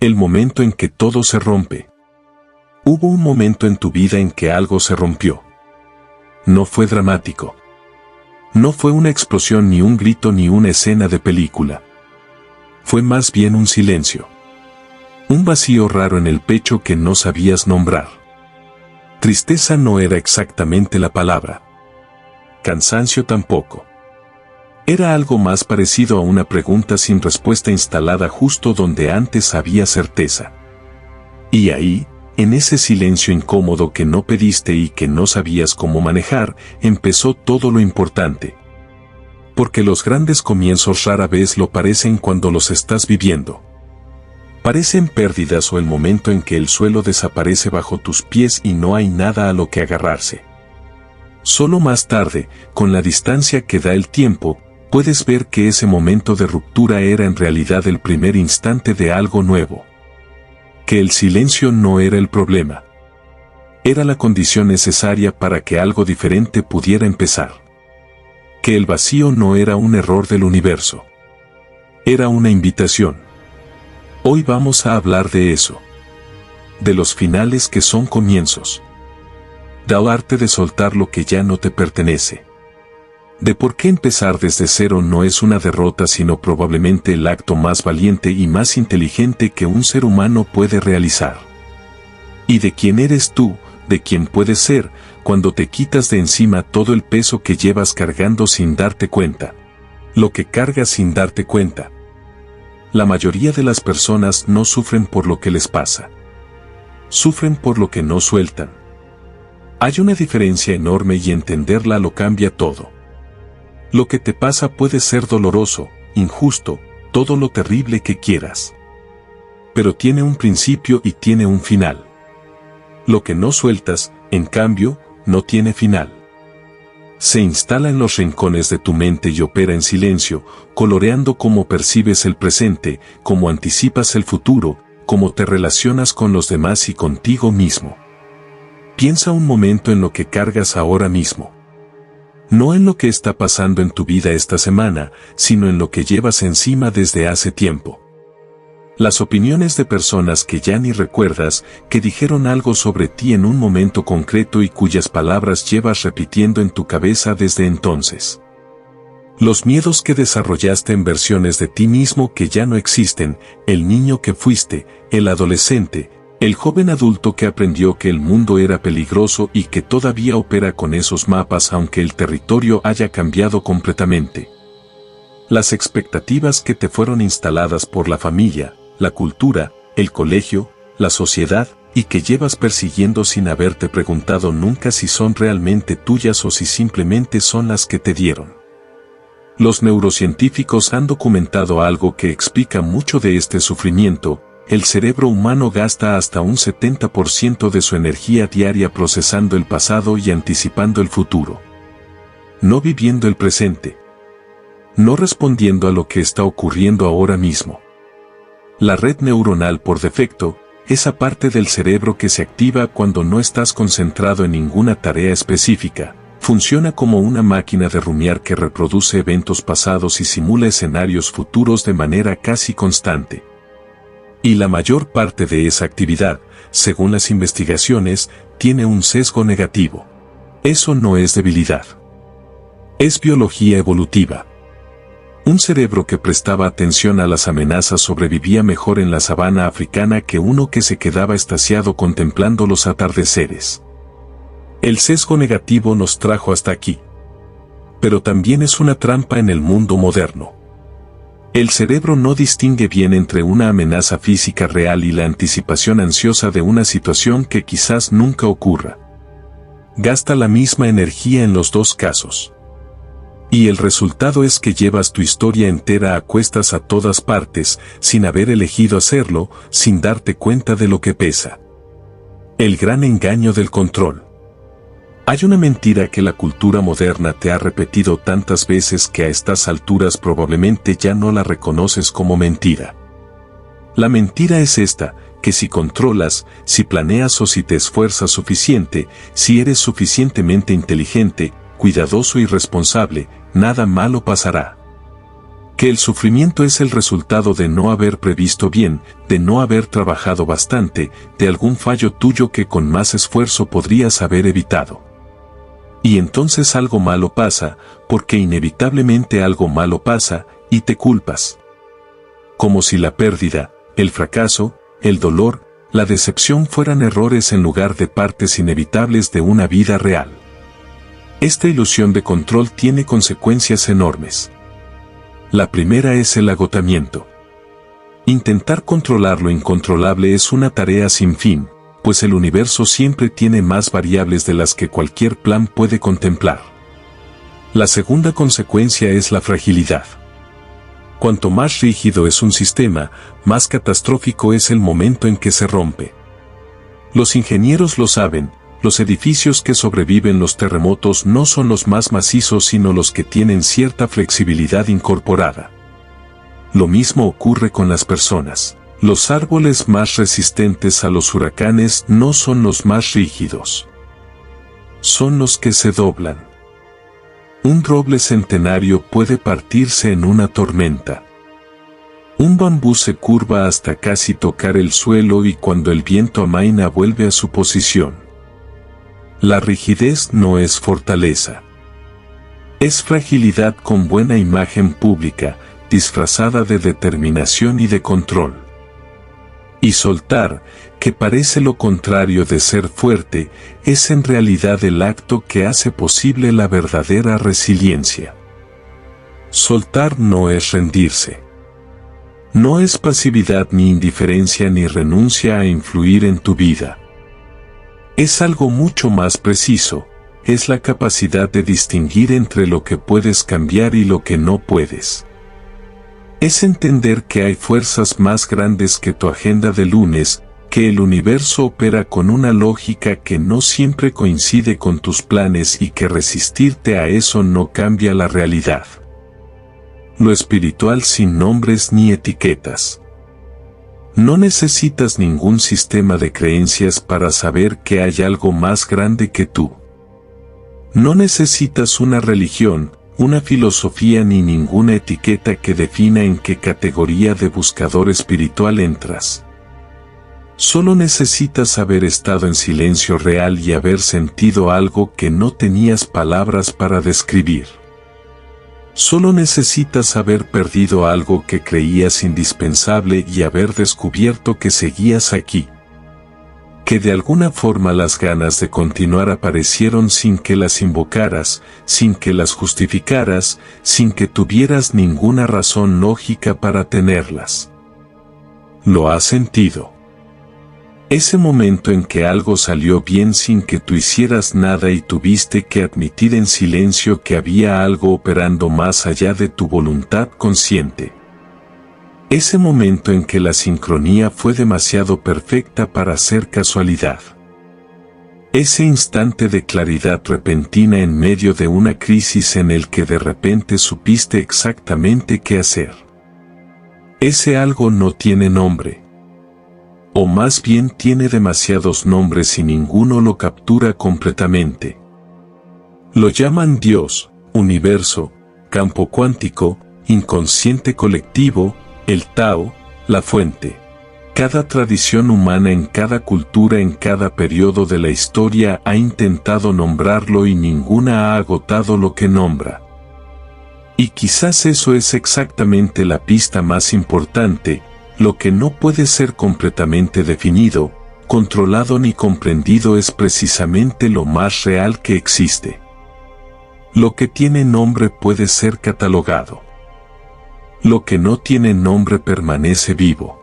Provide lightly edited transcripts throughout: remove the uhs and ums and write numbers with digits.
El momento en que todo se rompe. Hubo un momento en tu vida en que algo se rompió. No fue dramático. No fue una explosión ni un grito ni una escena de película. Fue más bien un silencio. Un vacío raro en el pecho que no sabías nombrar. Tristeza no era exactamente la palabra. Cansancio tampoco. Era algo más parecido a una pregunta sin respuesta instalada justo donde antes había certeza. Y ahí, en ese silencio incómodo que no pediste y que no sabías cómo manejar, empezó todo lo importante. Porque los grandes comienzos rara vez lo parecen cuando los estás viviendo. Parecen pérdidas o el momento en que el suelo desaparece bajo tus pies y no hay nada a lo que agarrarse. Solo más tarde, con la distancia que da el tiempo, puedes ver que ese momento de ruptura era en realidad el primer instante de algo nuevo. Que el silencio no era el problema. Era la condición necesaria para que algo diferente pudiera empezar. Que el vacío no era un error del universo. Era una invitación. Hoy vamos a hablar de eso. De los finales que son comienzos. Del arte de soltar lo que ya no te pertenece. De por qué empezar desde cero no es una derrota sino probablemente el acto más valiente y más inteligente que un ser humano puede realizar. Y de quién eres tú, de quién puedes ser, cuando te quitas de encima todo el peso que llevas cargando sin darte cuenta. Lo que cargas sin darte cuenta. La mayoría de las personas no sufren por lo que les pasa. Sufren por lo que no sueltan. Hay una diferencia enorme y entenderla lo cambia todo. Lo que te pasa puede ser doloroso, injusto, todo lo terrible que quieras. Pero tiene un principio y tiene un final. Lo que no sueltas, en cambio, no tiene final. Se instala en los rincones de tu mente y opera en silencio, coloreando cómo percibes el presente, cómo anticipas el futuro, cómo te relacionas con los demás y contigo mismo. Piensa un momento en lo que cargas ahora mismo. No en lo que está pasando en tu vida esta semana, sino en lo que llevas encima desde hace tiempo. Las opiniones de personas que ya ni recuerdas, que dijeron algo sobre ti en un momento concreto y cuyas palabras llevas repitiendo en tu cabeza desde entonces. Los miedos que desarrollaste en versiones de ti mismo que ya no existen, el niño que fuiste, el adolescente, el joven adulto que aprendió que el mundo era peligroso y que todavía opera con esos mapas aunque el territorio haya cambiado completamente. Las expectativas que te fueron instaladas por la familia, la cultura, el colegio, la sociedad, y que llevas persiguiendo sin haberte preguntado nunca si son realmente tuyas o si simplemente son las que te dieron. Los neurocientíficos han documentado algo que explica mucho de este sufrimiento. El cerebro humano gasta hasta un 70% de su energía diaria procesando el pasado y anticipando el futuro. No viviendo el presente. No respondiendo a lo que está ocurriendo ahora mismo. La red neuronal por defecto, esa parte del cerebro que se activa cuando no estás concentrado en ninguna tarea específica, funciona como una máquina de rumiar que reproduce eventos pasados y simula escenarios futuros de manera casi constante. Y la mayor parte de esa actividad, según las investigaciones, tiene un sesgo negativo. Eso no es debilidad. Es biología evolutiva. Un cerebro que prestaba atención a las amenazas sobrevivía mejor en la sabana africana que uno que se quedaba extasiado contemplando los atardeceres. El sesgo negativo nos trajo hasta aquí. Pero también es una trampa en el mundo moderno. El cerebro no distingue bien entre una amenaza física real y la anticipación ansiosa de una situación que quizás nunca ocurra. Gasta la misma energía en los dos casos. Y el resultado es que llevas tu historia entera a cuestas a todas partes, sin haber elegido hacerlo, sin darte cuenta de lo que pesa. El gran engaño del control. Hay una mentira que la cultura moderna te ha repetido tantas veces que a estas alturas probablemente ya no la reconoces como mentira. La mentira es esta, que si controlas, si planeas o si te esfuerzas suficiente, si eres suficientemente inteligente, cuidadoso y responsable, nada malo pasará. Que el sufrimiento es el resultado de no haber previsto bien, de no haber trabajado bastante, de algún fallo tuyo que con más esfuerzo podrías haber evitado. Y entonces algo malo pasa, porque inevitablemente algo malo pasa, y te culpas. Como si la pérdida, el fracaso, el dolor, la decepción fueran errores en lugar de partes inevitables de una vida real. Esta ilusión de control tiene consecuencias enormes. La primera es el agotamiento. Intentar controlar lo incontrolable es una tarea sin fin, pues el universo siempre tiene más variables de las que cualquier plan puede contemplar. La segunda consecuencia es la fragilidad. Cuanto más rígido es un sistema, más catastrófico es el momento en que se rompe. Los ingenieros lo saben, los edificios que sobreviven los terremotos no son los más macizos sino los que tienen cierta flexibilidad incorporada. Lo mismo ocurre con las personas. Los árboles más resistentes a los huracanes no son los más rígidos. Son los que se doblan. Un roble centenario puede partirse en una tormenta. Un bambú se curva hasta casi tocar el suelo y cuando el viento amaina vuelve a su posición. La rigidez no es fortaleza. Es fragilidad con buena imagen pública, disfrazada de determinación y de control. Y soltar, que parece lo contrario de ser fuerte, es en realidad el acto que hace posible la verdadera resiliencia. Soltar no es rendirse. No es pasividad ni indiferencia ni renuncia a influir en tu vida. Es algo mucho más preciso, es la capacidad de distinguir entre lo que puedes cambiar y lo que no puedes. Es entender que hay fuerzas más grandes que tu agenda de lunes, que el universo opera con una lógica que no siempre coincide con tus planes y que resistirte a eso no cambia la realidad. Lo espiritual sin nombres ni etiquetas. No necesitas ningún sistema de creencias para saber que hay algo más grande que tú. No necesitas una religión, una filosofía ni ninguna etiqueta que defina en qué categoría de buscador espiritual entras. Solo necesitas haber estado en silencio real y haber sentido algo que no tenías palabras para describir. Solo necesitas haber perdido algo que creías indispensable y haber descubierto que seguías aquí. Que de alguna forma las ganas de continuar aparecieron sin que las invocaras, sin que las justificaras, sin que tuvieras ninguna razón lógica para tenerlas. ¿Lo has sentido? Ese momento en que algo salió bien sin que tú hicieras nada y tuviste que admitir en silencio que había algo operando más allá de tu voluntad consciente. Ese momento en que la sincronía fue demasiado perfecta para ser casualidad. Ese instante de claridad repentina en medio de una crisis en el que de repente supiste exactamente qué hacer. Ese algo no tiene nombre. O más bien tiene demasiados nombres y ninguno lo captura completamente. Lo llaman Dios, universo, campo cuántico, inconsciente colectivo, el Tao, la fuente. Cada tradición humana en cada cultura en cada periodo de la historia ha intentado nombrarlo y ninguna ha agotado lo que nombra. Y quizás eso es exactamente la pista más importante. Lo que no puede ser completamente definido, controlado ni comprendido es precisamente lo más real que existe. Lo que tiene nombre puede ser catalogado. Lo que no tiene nombre permanece vivo.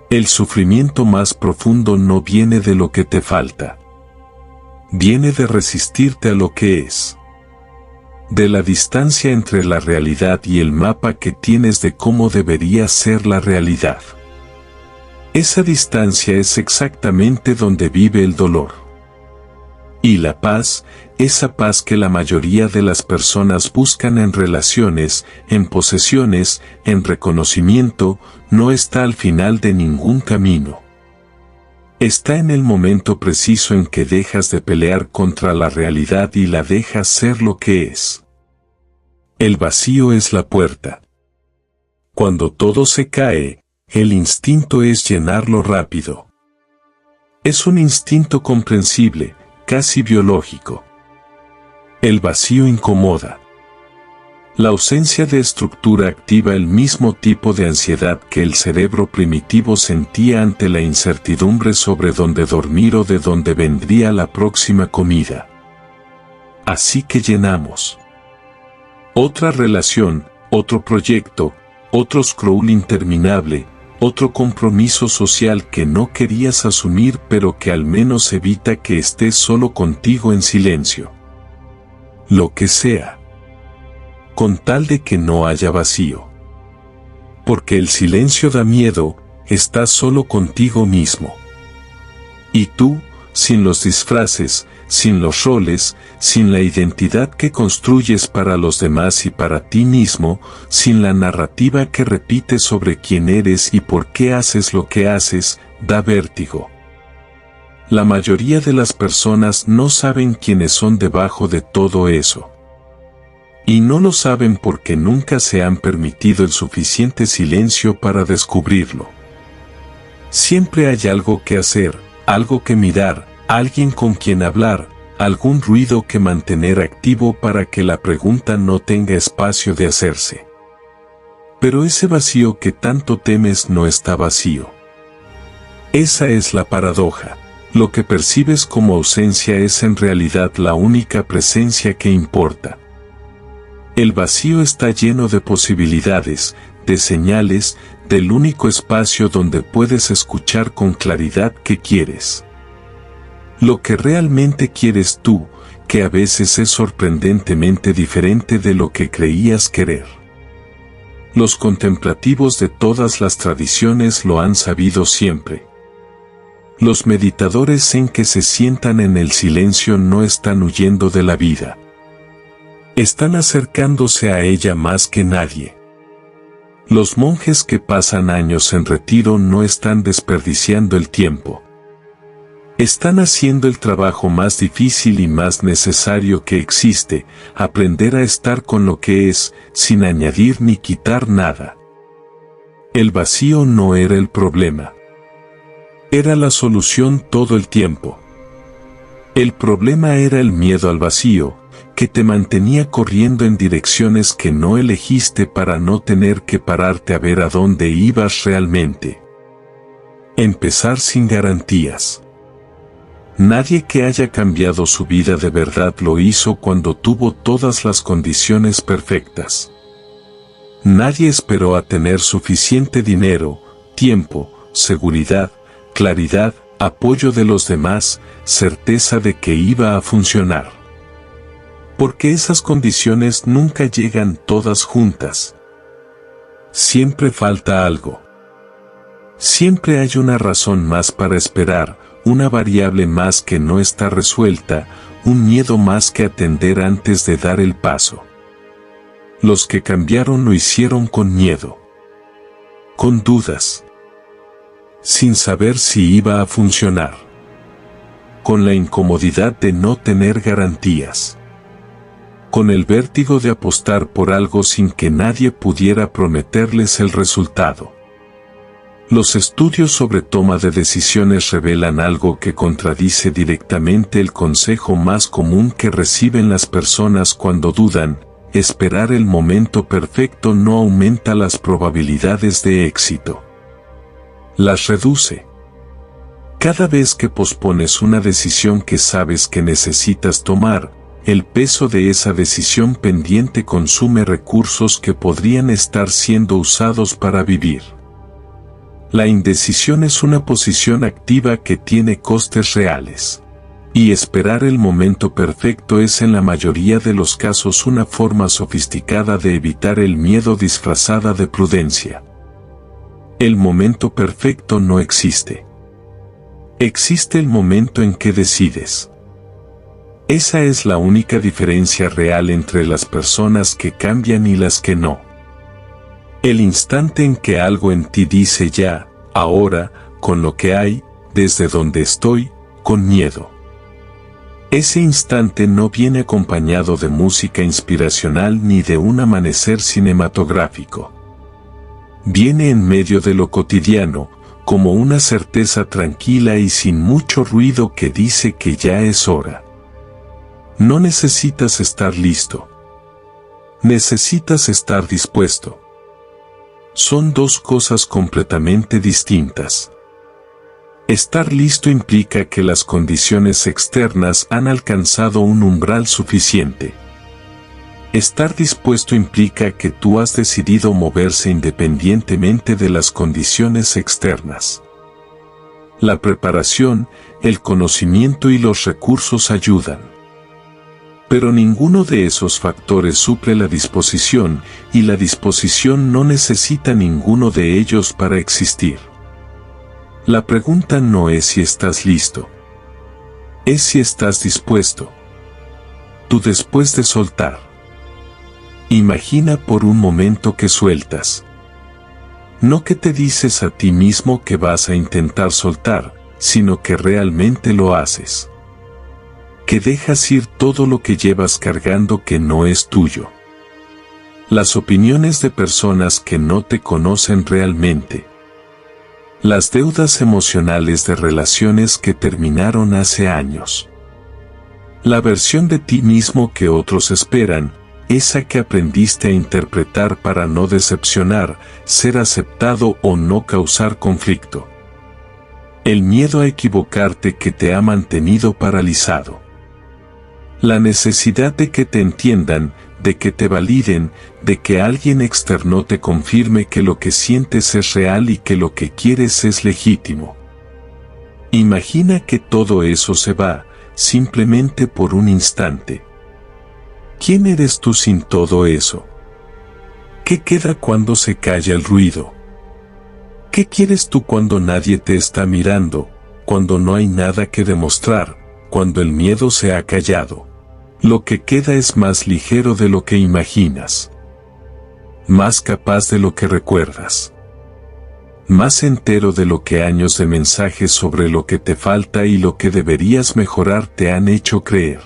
El sufrimiento más profundo no viene de lo que te falta. Viene de resistirte a lo que es. De la distancia entre la realidad y el mapa que tienes de cómo debería ser la realidad. Esa distancia es exactamente donde vive el dolor. Y la paz, esa paz que la mayoría de las personas buscan en relaciones, en posesiones, en reconocimiento, no está al final de ningún camino. Está en el momento preciso en que dejas de pelear contra la realidad y la dejas ser lo que es. El vacío es la puerta. Cuando todo se cae, el instinto es llenarlo rápido. Es un instinto comprensible, casi biológico. El vacío incomoda. La ausencia de estructura activa el mismo tipo de ansiedad que el cerebro primitivo sentía ante la incertidumbre sobre dónde dormir o de dónde vendría la próxima comida. Así que llenamos. Otra relación, otro proyecto, otro scroll interminable, otro compromiso social que no querías asumir pero que al menos evita que estés solo contigo en silencio. Lo que sea. Con tal de que no haya vacío. Porque el silencio da miedo, estás solo contigo mismo. Y tú, sin los disfraces, sin los roles, sin la identidad que construyes para los demás y para ti mismo, sin la narrativa que repites sobre quién eres y por qué haces lo que haces, da vértigo. La mayoría de las personas no saben quiénes son debajo de todo eso. Y no lo saben porque nunca se han permitido el suficiente silencio para descubrirlo. Siempre hay algo que hacer, algo que mirar, alguien con quien hablar, algún ruido que mantener activo para que la pregunta no tenga espacio de hacerse. Pero ese vacío que tanto temes no está vacío. Esa es la paradoja. Lo que percibes como ausencia es en realidad la única presencia que importa. El vacío está lleno de posibilidades, de señales, del único espacio donde puedes escuchar con claridad qué quieres. Lo que realmente quieres tú, que a veces es sorprendentemente diferente de lo que creías querer. Los contemplativos de todas las tradiciones lo han sabido siempre. Los meditadores en que se sientan en el silencio no están huyendo de la vida. Están acercándose a ella más que nadie. Los monjes que pasan años en retiro no están desperdiciando el tiempo. Están haciendo el trabajo más difícil y más necesario que existe, aprender a estar con lo que es, sin añadir ni quitar nada. El vacío no era el problema. Era la solución todo el tiempo. El problema era el miedo al vacío, que te mantenía corriendo en direcciones que no elegiste para no tener que pararte a ver a dónde ibas realmente. Empezar sin garantías. Nadie que haya cambiado su vida de verdad lo hizo cuando tuvo todas las condiciones perfectas. Nadie esperó a tener suficiente dinero, tiempo, seguridad, claridad, apoyo de los demás, certeza de que iba a funcionar. Porque esas condiciones nunca llegan todas juntas. Siempre falta algo. Siempre hay una razón más para esperar, una variable más que no está resuelta, un miedo más que atender antes de dar el paso. Los que cambiaron lo hicieron con miedo. Con dudas. Sin saber si iba a funcionar. Con la incomodidad de no tener garantías. Con el vértigo de apostar por algo sin que nadie pudiera prometerles el resultado. Los estudios sobre toma de decisiones revelan algo que contradice directamente el consejo más común que reciben las personas cuando dudan: esperar el momento perfecto no aumenta las probabilidades de éxito. Las reduce. Cada vez que pospones una decisión que sabes que necesitas tomar, el peso de esa decisión pendiente consume recursos que podrían estar siendo usados para vivir. La indecisión es una posición activa que tiene costes reales. Y esperar el momento perfecto es en la mayoría de los casos una forma sofisticada de evitar el miedo disfrazada de prudencia. El momento perfecto no existe. Existe el momento en que decides. Esa es la única diferencia real entre las personas que cambian y las que no. El instante en que algo en ti dice ya, ahora, con lo que hay, desde donde estoy, con miedo. Ese instante no viene acompañado de música inspiracional ni de un amanecer cinematográfico. Viene en medio de lo cotidiano, como una certeza tranquila y sin mucho ruido que dice que ya es hora. No necesitas estar listo. Necesitas estar dispuesto. Son dos cosas completamente distintas. Estar listo implica que las condiciones externas han alcanzado un umbral suficiente. Estar dispuesto implica que tú has decidido moverse independientemente de las condiciones externas. La preparación, el conocimiento y los recursos ayudan. Pero ninguno de esos factores suple la disposición, y la disposición no necesita ninguno de ellos para existir. La pregunta no es si estás listo. Es si estás dispuesto. Tú después de soltar. Imagina por un momento que sueltas. No que te dices a ti mismo que vas a intentar soltar, sino que realmente lo haces. Que dejas ir todo lo que llevas cargando que no es tuyo. Las opiniones de personas que no te conocen realmente. Las deudas emocionales de relaciones que terminaron hace años. La versión de ti mismo que otros esperan, esa que aprendiste a interpretar para no decepcionar, ser aceptado o no causar conflicto. El miedo a equivocarte que te ha mantenido paralizado. La necesidad de que te entiendan, de que te validen, de que alguien externo te confirme que lo que sientes es real y que lo que quieres es legítimo. Imagina que todo eso se va, simplemente por un instante. ¿Quién eres tú sin todo eso? ¿Qué queda cuando se calla el ruido? ¿Qué quieres tú cuando nadie te está mirando, cuando no hay nada que demostrar, cuando el miedo se ha callado? Lo que queda es más ligero de lo que imaginas. Más capaz de lo que recuerdas. Más entero de lo que años de mensajes sobre lo que te falta y lo que deberías mejorar te han hecho creer.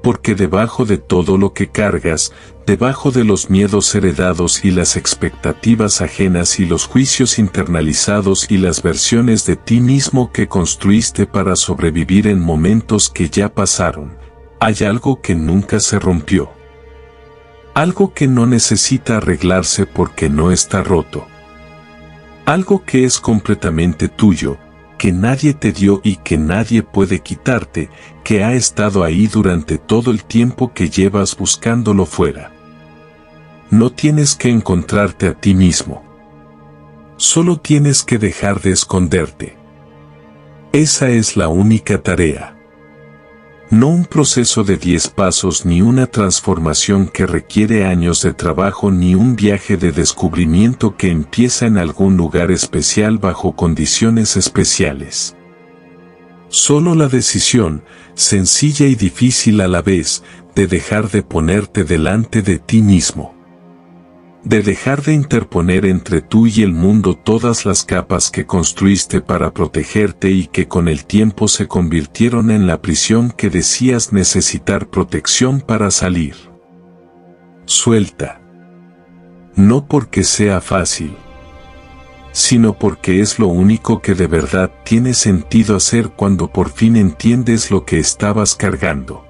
Porque debajo de todo lo que cargas, debajo de los miedos heredados y las expectativas ajenas y los juicios internalizados y las versiones de ti mismo que construiste para sobrevivir en momentos que ya pasaron, hay algo que nunca se rompió. Algo que no necesita arreglarse porque no está roto. Algo que es completamente tuyo, que nadie te dio y que nadie puede quitarte, que ha estado ahí durante todo el tiempo que llevas buscándolo fuera. No tienes que encontrarte a ti mismo. Solo tienes que dejar de esconderte. Esa es la única tarea. No un proceso de 10 pasos ni una transformación que requiere años de trabajo ni un viaje de descubrimiento que empieza en algún lugar especial bajo condiciones especiales. Solo la decisión, sencilla y difícil a la vez, de dejar de ponerte delante de ti mismo. De dejar de interponer entre tú y el mundo todas las capas que construiste para protegerte y que con el tiempo se convirtieron en la prisión que decías necesitar protección para salir. Suelta. No porque sea fácil, sino porque es lo único que de verdad tiene sentido hacer cuando por fin entiendes lo que estabas cargando.